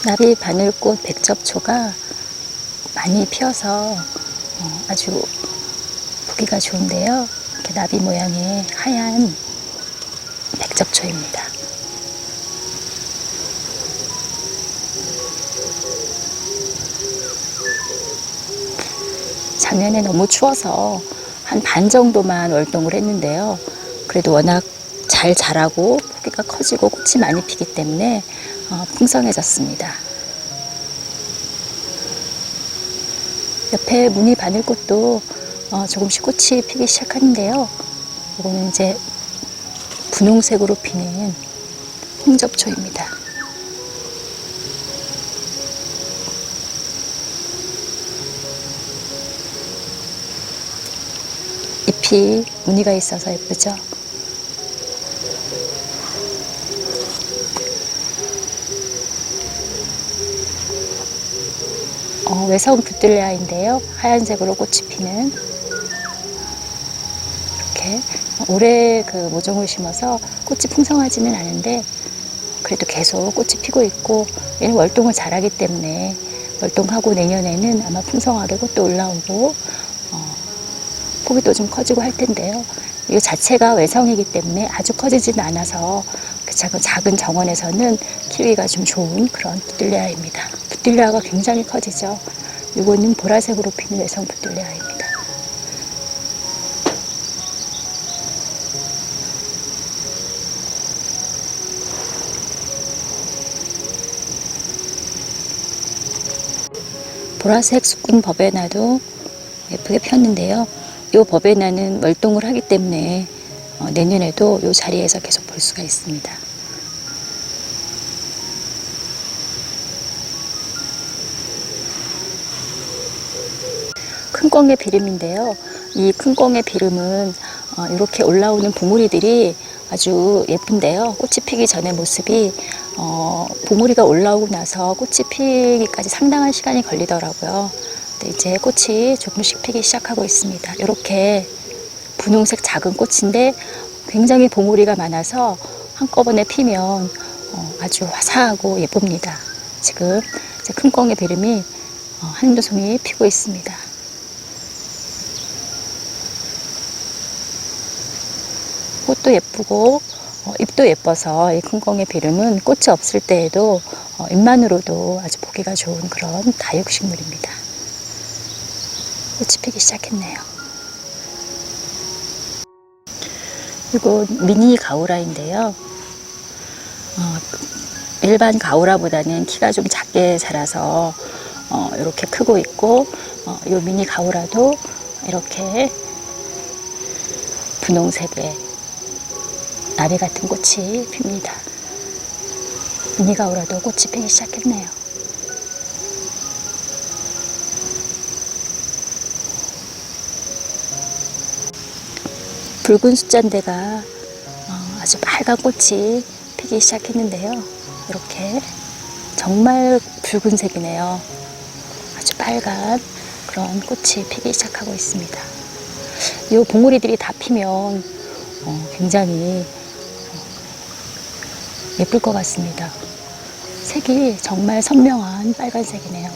나비 바늘꽃 백접초가 많이 피어서 아주 보기가 좋은데요. 이렇게 나비 모양의 하얀 백접초입니다. 작년에 너무 추워서 한 반 정도만 월동을 했는데요. 그래도 워낙 잘 자라고 포기가 커지고 꽃이 많이 피기 때문에 풍성해졌습니다. 옆에 무늬 바늘꽃도 조금씩 꽃이 피기 시작하는데요. 이거는 이제 분홍색으로 피는 홍접초입니다. 잎이 무늬가 있어서 예쁘죠? 외성 부들레아인데요. 하얀색으로 꽃이 피는, 이렇게 올해 그 모종을 심어서 꽃이 풍성하지는 않은데 그래도 계속 꽃이 피고 있고, 얘는 월동을 잘하기 때문에 월동하고 내년에는 아마 풍성하게 꽃도 올라오고 포기도 좀 커지고 할 텐데요. 이 자체가 외성이기 때문에 아주 커지지는 않아서 그 작은 정원에서는 키우기가 좀 좋은 그런 부들레아입니다. 부들레아가 굉장히 커지죠. 이거는 보라색으로 피는 외성 부들레아입니다. 보라색 수군 버베나도 예쁘게 폈는데요. 이 버베나는 월동을 하기 때문에 내년에도 이 자리에서 계속 볼 수가 있습니다. 큰꽁의 비름인데요. 이 큰꽁의 비름은 이렇게 올라오는 봉우리들이 아주 예쁜데요. 꽃이 피기 전의 모습이 봉우리가 올라오고 나서 꽃이 피기까지 상당한 시간이 걸리더라고요. 근데 이제 꽃이 조금씩 피기 시작하고 있습니다. 이렇게 분홍색 작은 꽃인데 굉장히 봉우리가 많아서 한꺼번에 피면 아주 화사하고 예쁩니다. 지금 이제 큰꽁의 비름이 한두 송이 피고 있습니다. 꽃도 예쁘고 잎도 예뻐서 이 큰꽁의 비름은 꽃이 없을 때에도 잎만으로도 아주 보기가 좋은 그런 다육식물입니다. 꽃이 피기 시작했네요. 이거 미니 가오라인데요. 일반 가오라보다는 키가 좀 작게 자라서 이렇게 크고 있고, 이 미니 가오라도 이렇게 분홍색의 나비 같은 꽃이 핍니다. 미니 가오라도 꽃이 피기 시작했네요. 붉은 숫잔대가 아주 빨간 꽃이 피기 시작했는데요. 이렇게 정말 붉은색이네요. 아주 빨간 그런 꽃이 피기 시작하고 있습니다. 이 봉우리들이 다 피면 굉장히 예쁠 것 같습니다. 색이 정말 선명한 빨간색이네요.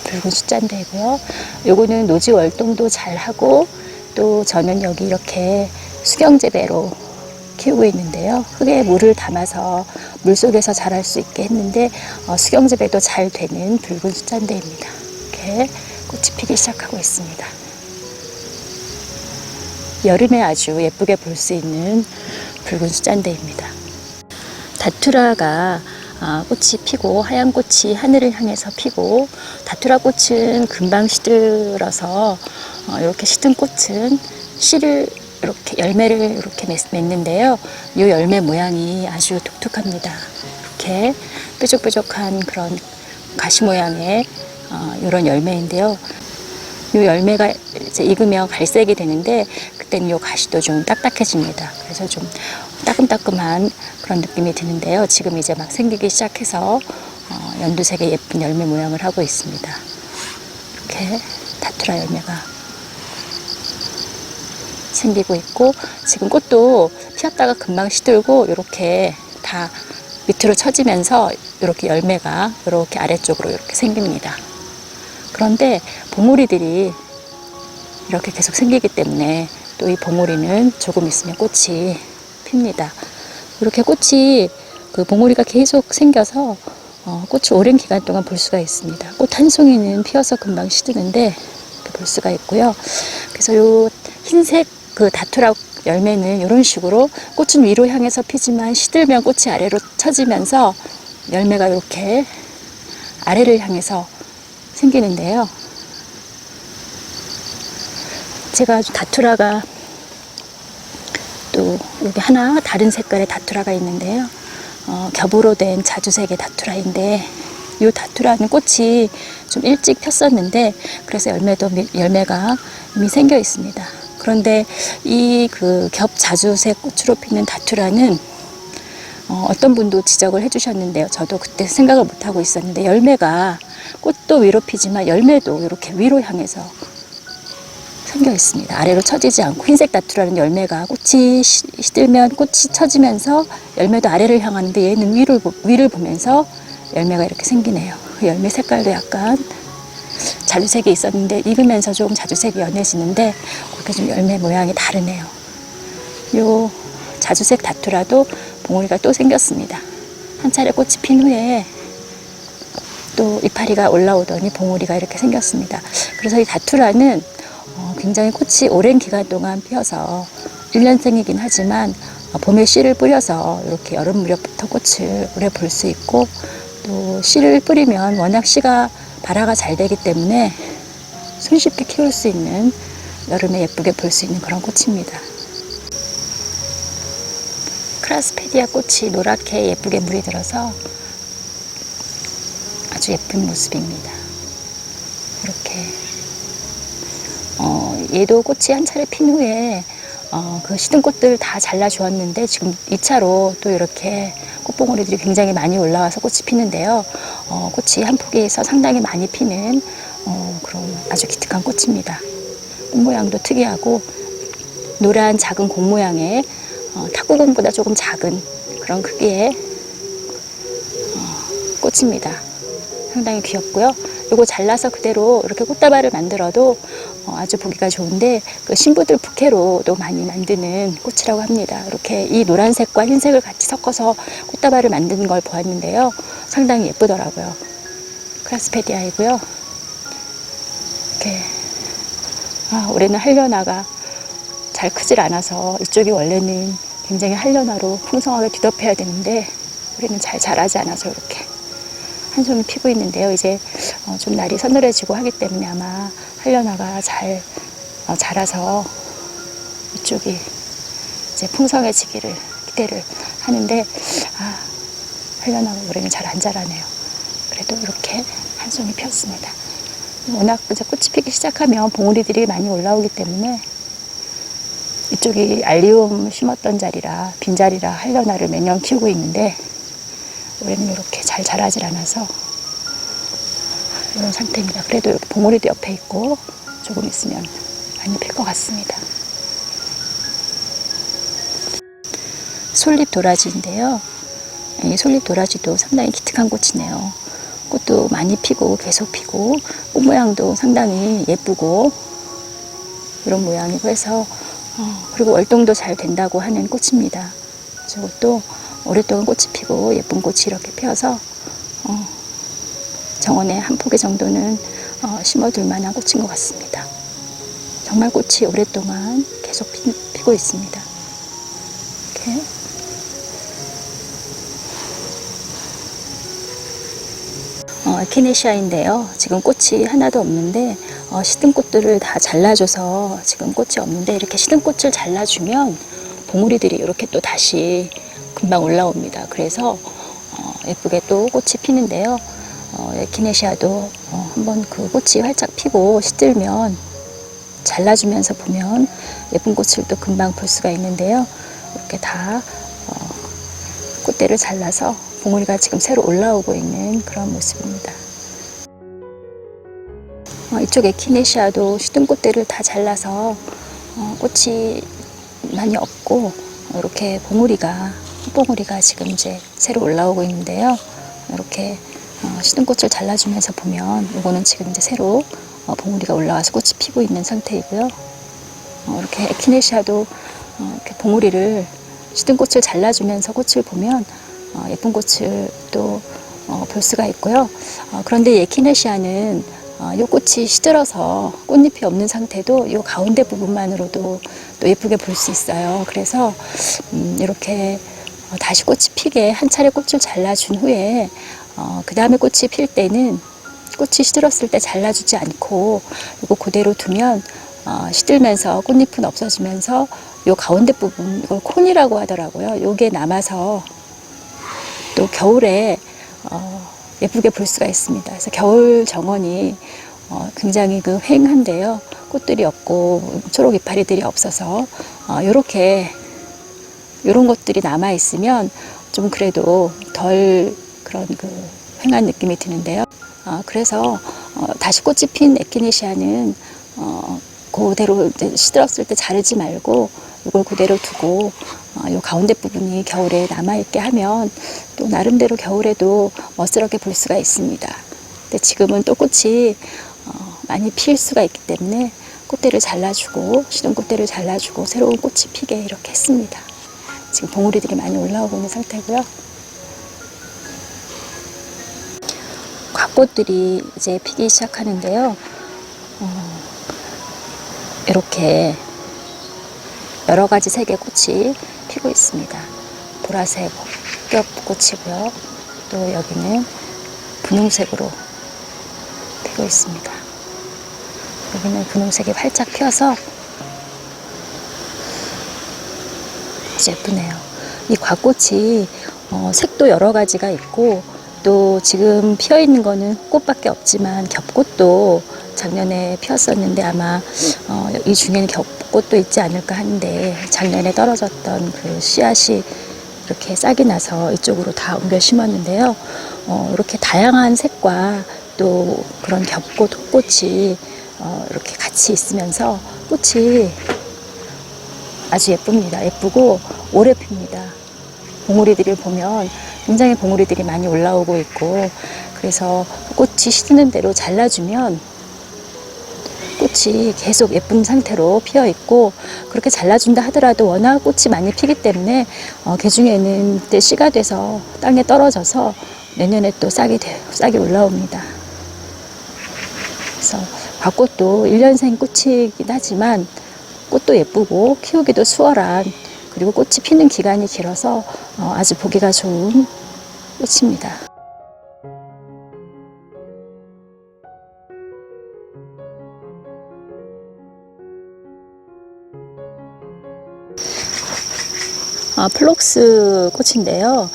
붉은 숫잔대이고요. 요거는 노지 월동도 잘하고, 또 저는 여기 이렇게 수경재배로 키우고 있는데요. 흙에 물을 담아서 물속에서 자랄 수 있게 했는데 수경재배도 잘 되는 붉은 숫잔대입니다. 이렇게 꽃이 피기 시작하고 있습니다. 여름에 아주 예쁘게 볼 수 있는 붉은 숫잔대입니다. 다투라가 꽃이 피고, 하얀 꽃이 하늘을 향해서 피고, 다투라 꽃은 금방 시들어서 이렇게 시든 꽃은 씨를 이렇게 열매를 이렇게 맺는데요. 이 열매 모양이 아주 독특합니다. 이렇게 뾰족뾰족한 그런 가시 모양의 이런 열매인데요. 이 열매가 이제 익으면 갈색이 되는데 그때는 이 가시도 좀 딱딱해집니다. 그래서 좀 따끔따끔한 그런 느낌이 드는데요. 지금 이제 막 생기기 시작해서 연두색의 예쁜 열매 모양을 하고 있습니다. 이렇게 다투라 열매가 생기고 있고, 지금 꽃도 피었다가 금방 시들고 이렇게 다 밑으로 처지면서 이렇게 열매가 이렇게 아래쪽으로 이렇게 생깁니다. 그런데 봉우리들이 이렇게 계속 생기기 때문에 또 이 봉우리는 조금 있으면 꽃이 핍니다. 이렇게 꽃이 그 봉우리가 계속 생겨서 꽃이 오랜 기간 동안 볼 수가 있습니다. 꽃 한 송이는 피어서 금방 시드는데 이렇게 볼 수가 있고요. 그래서 요 흰색 그 다투라 열매는 이런 식으로 꽃은 위로 향해서 피지만 시들면 꽃이 아래로 처지면서 열매가 이렇게 아래를 향해서 생기는데요. 제가 다투라가 또 여기 하나 다른 색깔의 다투라가 있는데요. 겹으로 된 자주색의 다투라인데 이 다투라는 꽃이 좀 일찍 폈었는데 그래서 열매가 이미 생겨 있습니다. 그런데 이 그 겹 자주색 꽃으로 피는 다투라는 어떤 분도 지적을 해주셨는데요. 저도 그때 생각을 못하고 있었는데 열매가 꽃도 위로 피지만 열매도 이렇게 위로 향해서 생겨 있습니다. 아래로 처지지 않고 흰색 다투라는 열매가 꽃이 시들면 꽃이 처지면서 열매도 아래를 향하는데 얘는 위를 보면서 열매가 이렇게 생기네요. 그 열매 색깔도 약간 자주색이 있었는데 익으면서 조금 자주색이 연해지는데 그렇게 좀 열매 모양이 다르네요. 요 자주색 다투라도 봉우리가 또 생겼습니다. 한 차례 꽃이 핀 후에 또 이파리가 올라오더니 봉우리가 이렇게 생겼습니다. 그래서 이 다투라는 굉장히 꽃이 오랜 기간 동안 피어서 1년생이긴 하지만 봄에 씨를 뿌려서 이렇게 여름 무렵부터 꽃을 오래 볼 수 있고 또 씨를 뿌리면 워낙 씨가 발화가 잘 되기 때문에 손쉽게 키울 수 있는 여름에 예쁘게 볼 수 있는 그런 꽃입니다. 크라스페디아 꽃이 노랗게 예쁘게 물이 들어서 아주 예쁜 모습입니다. 이렇게 얘도 꽃이 한 차례 핀 후에 그 시든 꽃들 다 잘라 주었는데 지금 2차로 또 이렇게 꽃봉오리들이 굉장히 많이 올라와서 꽃이 피는데요. 꽃이 한 포기에서 상당히 많이 피는 그런 아주 기특한 꽃입니다. 꽃 모양도 특이하고 노란 작은 공 모양의 탁구공보다 조금 작은 그런 크기의 꽃입니다. 상당히 귀엽고요. 이거 잘라서 그대로 이렇게 꽃다발을 만들어도 아주 보기가 좋은데 그 신부들 부케로도 많이 만드는 꽃이라고 합니다. 이렇게 이 노란색과 흰색을 같이 섞어서 꽃다발을 만드는 걸 보았는데요. 상당히 예쁘더라고요. 크라스페디아이고요. 이렇게 올해는 한려나가 잘 크질 않아서 이쪽이 원래는 굉장히 한려나로 풍성하게 뒤덮여야 되는데 올해는 잘 자라지 않아서 이렇게 한 송이 피고 있는데요. 이제 좀 날이 서늘해지고 하기 때문에 아마 한려나가 잘 자라서 이쪽이 이제 풍성해지기를 기대를 하는데 한려나가 올해는 잘 안 자라네요. 그래도 이렇게 한 송이 피었습니다. 워낙 이제 꽃이 피기 시작하면 봉우리들이 많이 올라오기 때문에 이쪽이 알리움 심었던 자리라 빈자리라 한려나를 매년 키우고 있는데 올해는 이렇게 잘 자라질 않아서 이런 상태입니다. 그래도 이렇게 봉우리도 옆에 있고 조금 있으면 많이 필 것 같습니다. 솔잎 도라지인데요. 이 솔잎 도라지도 상당히 기특한 꽃이네요. 꽃도 많이 피고 계속 피고 꽃 모양도 상당히 예쁘고 이런 모양이고 해서 그리고 월동도 잘 된다고 하는 꽃입니다. 저것도 오랫동안 꽃이 피고 예쁜 꽃이 이렇게 피어서 정원에 한 포기 정도는 심어둘 만한 꽃인 것 같습니다. 정말 꽃이 오랫동안 계속 피고 있습니다. 이렇게 에키네시아인데요. 지금 꽃이 하나도 없는데 시든 꽃들을 다 잘라줘서 지금 꽃이 없는데 이렇게 시든 꽃을 잘라주면 봉우리들이 이렇게 또 다시 금방 올라옵니다. 그래서 예쁘게 또 꽃이 피는데요. 에키네시아도 한번 그 꽃이 활짝 피고 시들면 잘라주면서 보면 예쁜 꽃을 또 금방 볼 수가 있는데요. 이렇게 다 꽃대를 잘라서 봉우리가 지금 새로 올라오고 있는 그런 모습입니다. 이쪽 에키네시아도 시든 꽃대를 다 잘라서 꽃이 많이 없고 이렇게 봉우리가 꽃봉오리가 지금 이제 새로 올라오고 있는데요. 이렇게 시든 꽃을 잘라주면서 보면 이거는 지금 이제 새로 봉오리가 올라와서 꽃이 피고 있는 상태이고요. 이렇게 에키네시아도 이렇게 봉오리를 시든 꽃을 잘라주면서 꽃을 보면 예쁜 꽃을 또 볼 수가 있고요. 그런데 이 에키네시아는 이 꽃이 시들어서 꽃잎이 없는 상태도 이 가운데 부분만으로도 또 예쁘게 볼 수 있어요. 그래서 이렇게 다시 꽃이 피게 한 차례 꽃을 잘라준 후에 그 다음에 꽃이 필 때는 꽃이 시들었을 때 잘라주지 않고 이거 그대로 두면 시들면서 꽃잎은 없어지면서 요 가운데 부분, 이걸 콘이라고 하더라고요. 요게 남아서 또 겨울에 예쁘게 볼 수가 있습니다. 그래서 겨울 정원이 굉장히 그 휑한데요. 꽃들이 없고 초록 이파리들이 없어서 요렇게 요런 것들이 남아 있으면 좀 그래도 덜 그런 그 휑한 느낌이 드는데요. 그래서 다시 꽃이 핀 에키네시아는 그대로 이제 시들었을 때 자르지 말고 이걸 그대로 두고 이 가운데 부분이 겨울에 남아있게 하면 또 나름대로 겨울에도 멋스럽게 볼 수가 있습니다. 근데 지금은 또 꽃이 많이 필 수가 있기 때문에 꽃대를 잘라주고 시든 꽃대를 잘라주고 새로운 꽃이 피게 이렇게 했습니다. 지금 봉오리들이 많이 올라오고 있는 상태고요. 곽꽃들이 이제 피기 시작하는데요. 이렇게 여러 가지 색의 꽃이 피고 있습니다. 보라색 겹꽃이고요. 또 여기는 분홍색으로 피고 있습니다. 여기는 분홍색이 활짝 피어서 아주 예쁘네요. 이 곽꽃이 색도 여러 가지가 있고 또 지금 피어 있는 거는 꽃밖에 없지만 겹꽃도 작년에 피었었는데 아마 이 중에는 겹꽃도 있지 않을까 하는데 작년에 떨어졌던 그 씨앗이 이렇게 싹이 나서 이쪽으로 다 옮겨 심었는데요. 이렇게 다양한 색과 또 그런 겹꽃, 꽃이 이렇게 같이 있으면서 꽃이 아주 예쁩니다. 예쁘고 오래 핍니다. 봉오리들을 보면 굉장히 봉오리들이 많이 올라오고 있고 그래서 꽃이 시드는 대로 잘라주면 꽃이 계속 예쁜 상태로 피어 있고 그렇게 잘라준다 하더라도 워낙 꽃이 많이 피기 때문에 개중에는 그때 씨가 돼서 땅에 떨어져서 내년에 또 싹이 올라옵니다. 그래서 곽꽃도 1년생 꽃이긴 하지만 꽃도 예쁘고 키우기도 수월한 그리고 꽃이 피는 기간이 길어서 아주 보기가 좋은 꽃입니다. 플록스 꽃인데요.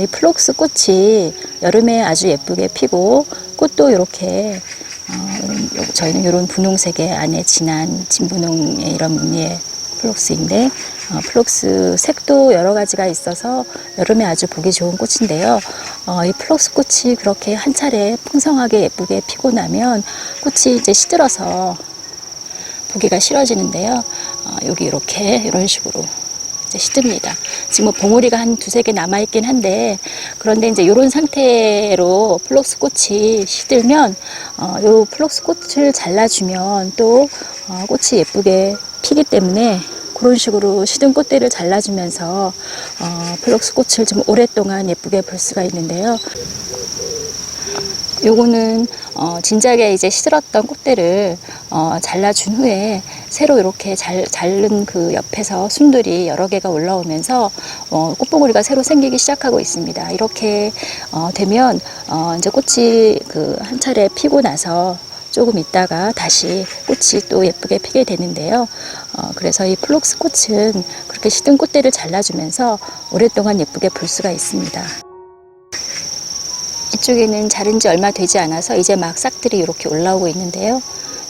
이 플록스 꽃이 여름에 아주 예쁘게 피고 꽃도 이렇게 저희는 이런 분홍색의 안에 진한 진분홍의 이런 무늬의 플록스인데 플록스 색도 여러 가지가 있어서 여름에 아주 보기 좋은 꽃인데요. 이 플록스 꽃이 그렇게 한 차례 풍성하게 예쁘게 피고 나면 꽃이 이제 시들어서 보기가 싫어지는데요. 여기 이렇게 이런 식으로 이제 시듭니다. 지금 뭐 봉오리가 한 두세 개 남아있긴 한데 그런데 이제 이런 상태로 플록스 꽃이 시들면 요 플록스 꽃을 잘라주면 또 꽃이 예쁘게 피기 때문에 그런 식으로 시든 꽃대를 잘라주면서 플록스 꽃을 좀 오랫동안 예쁘게 볼 수가 있는데요. 요거는 진작에 이제 시들었던 꽃대를 잘라준 후에 새로 이렇게 자른 그 옆에서 순들이 여러 개가 올라오면서 꽃봉오리가 새로 생기기 시작하고 있습니다. 이렇게 되면 이제 꽃이 그 한 차례 피고 나서 조금 있다가 다시 꽃이 또 예쁘게 피게 되는데요. 그래서 이 플록스 꽃은 그렇게 시든 꽃대를 잘라주면서 오랫동안 예쁘게 볼 수가 있습니다. 이쪽에는 자른 지 얼마 되지 않아서 이제 막 싹들이 이렇게 올라오고 있는데요.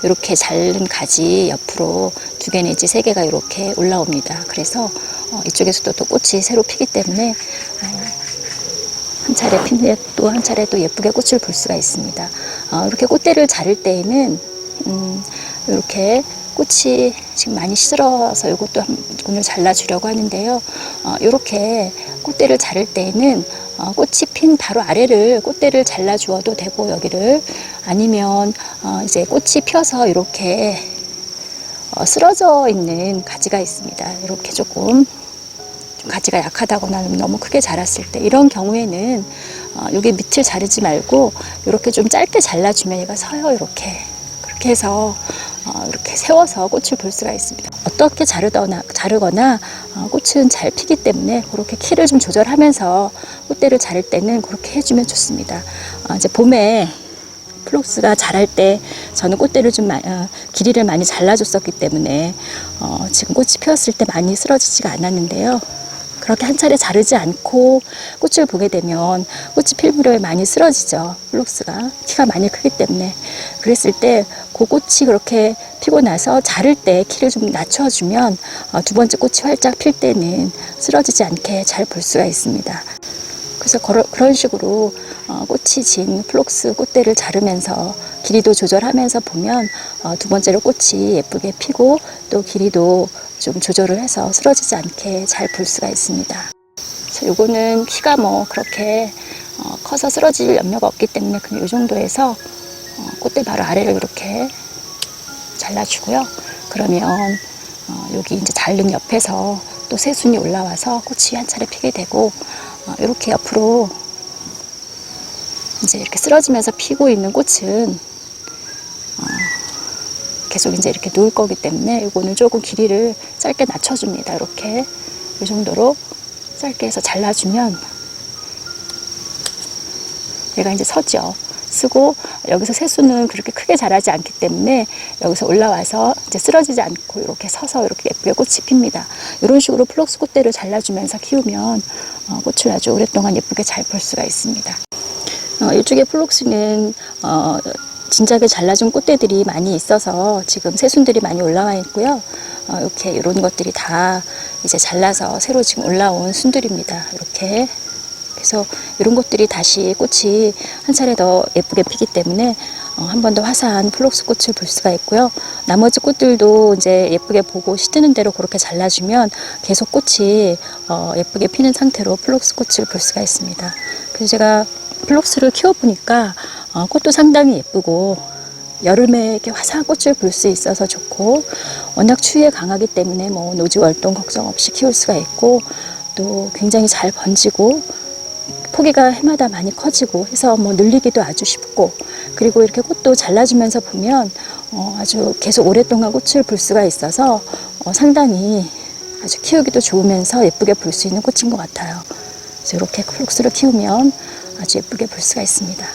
이렇게 자른 가지 옆으로 2개 내지 3개가 이렇게 올라옵니다. 그래서 이쪽에서도 또 꽃이 새로 피기 때문에 한 차례 피면 또 한 차례 또 예쁘게 꽃을 볼 수가 있습니다. 이렇게 꽃대를 자를 때에는 이렇게 꽃이 지금 많이 시들어서 이것도 오늘 잘라주려고 하는데요. 이렇게 꽃대를 자를 때에는 꽃이 핀 바로 아래를 꽃대를 잘라 주어도 되고, 여기를 아니면 이제 꽃이 펴서 이렇게 쓰러져 있는 가지가 있습니다. 이렇게 조금 가지가 약하다거나 너무 크게 자랐을 때, 이런 경우에는 여기 밑을 자르지 말고 이렇게 좀 짧게 잘라주면 얘가 서요. 이렇게 그렇게 해서 이렇게 세워서 꽃을 볼 수가 있습니다. 어떻게 자르거나 꽃은 잘 피기 때문에 그렇게 키를 좀 조절하면서 꽃대를 자를 때는 그렇게 해주면 좋습니다. 이제 봄에 플록스가 자랄 때 저는 꽃대를 좀 길이를 많이 잘라줬었기 때문에 지금 꽃이 피었을 때 많이 쓰러지지가 않았는데요. 그렇게 한 차례 자르지 않고 꽃을 보게 되면 꽃이 필 무렵에 많이 쓰러지죠. 플록스가 키가 많이 크기 때문에. 그랬을 때 그 꽃이 그렇게 피고 나서 자를 때 키를 좀 낮춰주면 두 번째 꽃이 활짝 필 때는 쓰러지지 않게 잘 볼 수가 있습니다. 그래서 그런 식으로 꽃이 진 플록스 꽃대를 자르면서 길이도 조절하면서 보면 두 번째로 꽃이 예쁘게 피고 또 길이도 좀 조절을 해서 쓰러지지 않게 잘 볼 수가 있습니다. 그래서 요거는 키가 뭐 그렇게 커서 쓰러질 염려가 없기 때문에 그냥 이 정도에서 꽃대 바로 아래를 이렇게 잘라주고요. 그러면 여기 이제 자른 옆에서 또 새순이 올라와서 꽃이 한 차례 피게 되고, 이렇게 옆으로 이제 이렇게 쓰러지면서 피고 있는 꽃은 계속 이제 이렇게 놓을 거기 때문에 이거는 조금 길이를 짧게 낮춰줍니다. 이렇게 이 정도로 짧게 해서 잘라주면 얘가 이제 서죠. 쓰고 여기서 새수는 그렇게 크게 자라지 않기 때문에 여기서 올라와서 이제 쓰러지지 않고 이렇게 서서 이렇게 예쁘게 꽃이 핍니다. 이런 식으로 플록스 꽃대를 잘라주면서 키우면 꽃을 아주 오랫동안 예쁘게 잘 볼 수가 있습니다. 이쪽에 플록스는 진작에 잘라준 꽃대들이 많이 있어서 지금 새순들이 많이 올라와 있고요. 이렇게 이런 것들이 다 이제 잘라서 새로 지금 올라온 순들입니다. 이렇게. 그래서 이런 것들이 다시 꽃이 한 차례 더 예쁘게 피기 때문에 한 번 더 화사한 플록스 꽃을 볼 수가 있고요. 나머지 꽃들도 이제 예쁘게 보고 시드는 대로 그렇게 잘라주면 계속 꽃이 예쁘게 피는 상태로 플록스 꽃을 볼 수가 있습니다. 그래서 제가 플록스를 키워보니까 꽃도 상당히 예쁘고 여름에 이렇게 화사한 꽃을 볼 수 있어서 좋고, 워낙 추위에 강하기 때문에 뭐 노지 월동 걱정 없이 키울 수가 있고, 또 굉장히 잘 번지고 포기가 해마다 많이 커지고 해서 뭐 늘리기도 아주 쉽고, 그리고 이렇게 꽃도 잘라주면서 보면 아주 계속 오랫동안 꽃을 볼 수가 있어서 상당히 아주 키우기도 좋으면서 예쁘게 볼 수 있는 꽃인 것 같아요. 그래서 이렇게 플록스를 키우면 아주 예쁘게 볼 수가 있습니다.